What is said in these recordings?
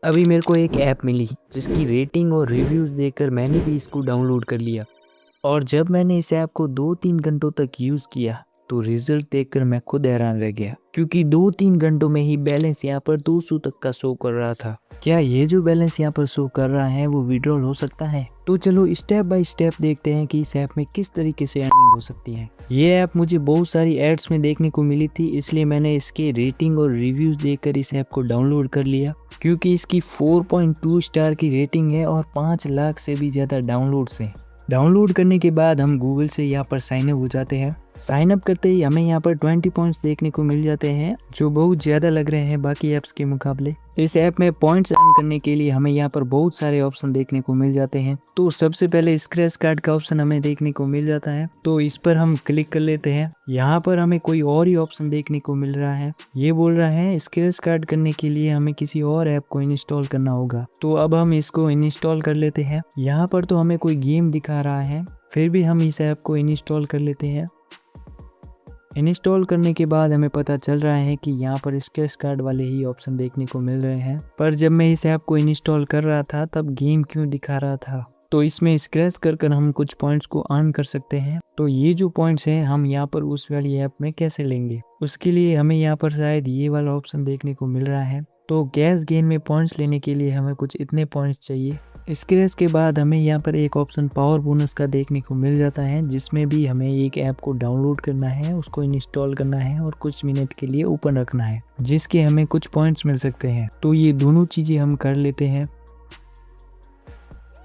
अभी मेरे को एक ऐप मिली जिसकी रेटिंग और रिव्यूज़ देखकर मैंने भी इसको डाउनलोड कर लिया। और जब मैंने इस ऐप को 2-3 घंटों तक यूज़ किया तो रिज़ल्ट देखकर मैं खुद हैरान रह गया, क्योंकि 2-3 घंटों में ही बैलेंस यहाँ पर 200 तक का शो कर रहा था। क्या ये जो बैलेंस यहाँ पर शो कर रहा है वो विड्रॉल हो सकता है? तो चलो स्टेप बाय स्टेप देखते हैं कि इस ऐप में किस तरीके से अर्निंग हो सकती है। ये ऐप मुझे बहुत सारी एड्स में देखने को मिली थी, इसलिए मैंने इसके रेटिंग और रिव्यूज़ देखकर इस ऐप को डाउनलोड कर लिया, क्योंकि इसकी 4.2 स्टार की रेटिंग है और 5 लाख से भी ज़्यादा डाउनलोड्स हैं। डाउनलोड करने के बाद हम गूगल से यहाँ पर साइन अप हो जाते हैं। साइन अप करते ही हमें यहाँ पर 20 पॉइंट्स देखने को मिल जाते हैं, जो बहुत ज़्यादा लग रहे हैं बाकी ऐप्स के मुकाबले। इस ऐप में पॉइंट्स अर्न करने के लिए हमें यहाँ पर बहुत सारे ऑप्शन देखने को मिल जाते हैं। तो सबसे पहले स्क्रैच कार्ड का ऑप्शन हमें देखने को मिल जाता है, तो इस पर हम क्लिक कर लेते हैं। यहाँ पर हमें कोई और ही ऑप्शन देखने को मिल रहा है। ये बोल रहा है स्क्रैच कार्ड करने के लिए हमें किसी और ऐप को इंस्टॉल करना होगा। तो अब हम इसको इंस्टॉल कर लेते हैं। यहाँ पर तो हमें कोई गेम दिखा रहा है, फिर भी हम इस ऐप को इंस्टॉल कर लेते हैं। इंस्टॉल करने के बाद हमें पता चल रहा है कि यहाँ पर स्क्रैच कार्ड वाले ही ऑप्शन देखने को मिल रहे हैं, पर जब मैं इस ऐप को इंस्टॉल कर रहा था तब गेम क्यों दिखा रहा था? तो इसमें स्क्रैच कर हम कुछ पॉइंट्स को अर्न कर सकते हैं। तो ये जो पॉइंट्स हैं हम यहाँ पर उस वाली ऐप में कैसे लेंगे? उसके लिए हमें यहाँ पर शायद ये वाला ऑप्शन देखने को मिल रहा है। तो गैस गेन में पॉइंट्स लेने के लिए हमें कुछ इतने पॉइंट्स चाहिए। स्क्रैच के बाद हमें यहाँ पर एक ऑप्शन पावर बोनस का देखने को मिल जाता है, जिसमें भी हमें एक ऐप को डाउनलोड करना है, उसको इंस्टॉल करना है और कुछ मिनट के लिए ओपन रखना है, जिसके हमें कुछ पॉइंट्स मिल सकते हैं। तो ये दोनों चीज़ें हम कर लेते हैं।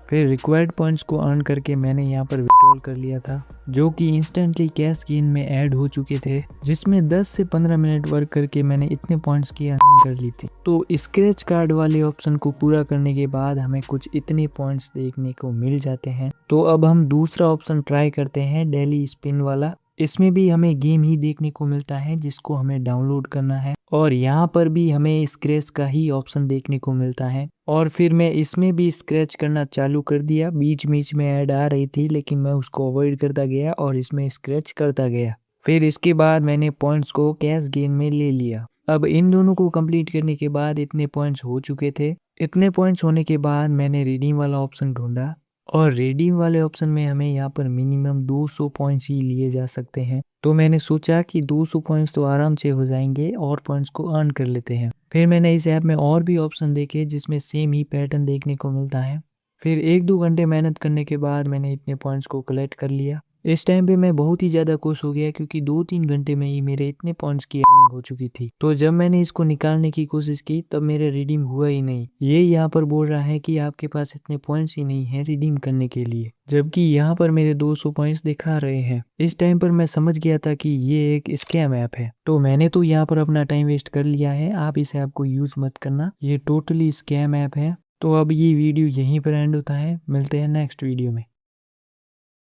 फिर रिक्वायर्ड पॉइंट्स को अर्न करके मैंने यहाँ पर विड्रॉल कर लिया था, जो कि इंस्टेंटली कैश गेन में ऐड हो चुके थे, जिसमें 10 से 15 मिनट वर्क करके मैंने इतने पॉइंट्स की अर्निंग कर ली थी। तो स्क्रैच कार्ड वाले ऑप्शन को पूरा करने के बाद हमें कुछ इतने पॉइंट्स देखने को मिल जाते हैं। तो अब हम दूसरा ऑप्शन ट्राई करते हैं, डेली स्पिन वाला। इसमें भी हमें गेम ही देखने को मिलता है जिसको हमें डाउनलोड करना है, और यहाँ पर भी हमें स्क्रैच का ही ऑप्शन देखने को मिलता है। और फिर मैं इसमें भी स्क्रैच करना चालू कर दिया। बीच बीच में ऐड आ रही थी, लेकिन मैं उसको अवॉइड करता गया और इसमें स्क्रैच करता गया। फिर इसके बाद मैंने पॉइंट्स को कैश गेन में ले लिया। अब इन दोनों को कंप्लीट करने के बाद इतने पॉइंट्स हो चुके थे। इतने पॉइंट्स होने के बाद मैंने रिडीम वाला ऑप्शन ढूंढा, और रिडीम वाले ऑप्शन में हमें यहाँ पर मिनिमम 200 पॉइंट्स ही लिए जा सकते हैं। तो मैंने सोचा कि 200 पॉइंट्स तो आराम से हो जाएंगे और पॉइंट्स को अर्न कर लेते हैं। फिर मैंने इस ऐप में और भी ऑप्शन देखे जिसमें सेम ही पैटर्न देखने को मिलता है। फिर 1-2 घंटे मेहनत करने के बाद मैंने इतने पॉइंट्स को कलेक्ट कर लिया। इस टाइम पे मैं बहुत ही ज़्यादा खुश हो गया, क्योंकि 2-3 घंटे में ही मेरे इतने पॉइंट्स की अर्निंग हो चुकी थी। तो जब मैंने इसको निकालने की कोशिश की तब मेरे रिडीम हुआ ही नहीं। ये यहाँ पर बोल रहा है कि आपके पास इतने पॉइंट्स ही नहीं है रिडीम करने के लिए, जबकि यहाँ पर मेरे 200 पॉइंट्स दिखा रहे हैं। इस टाइम पर मैं समझ गया था कि ये एक स्कैम ऐप है। तो मैंने तो यहाँ पर अपना टाइम वेस्ट कर लिया है। आप इस ऐप को यूज़ मत करना, ये टोटली स्कैम ऐप है। तो अब ये वीडियो यहीं पर एंड होता है। मिलते हैं नेक्स्ट वीडियो में।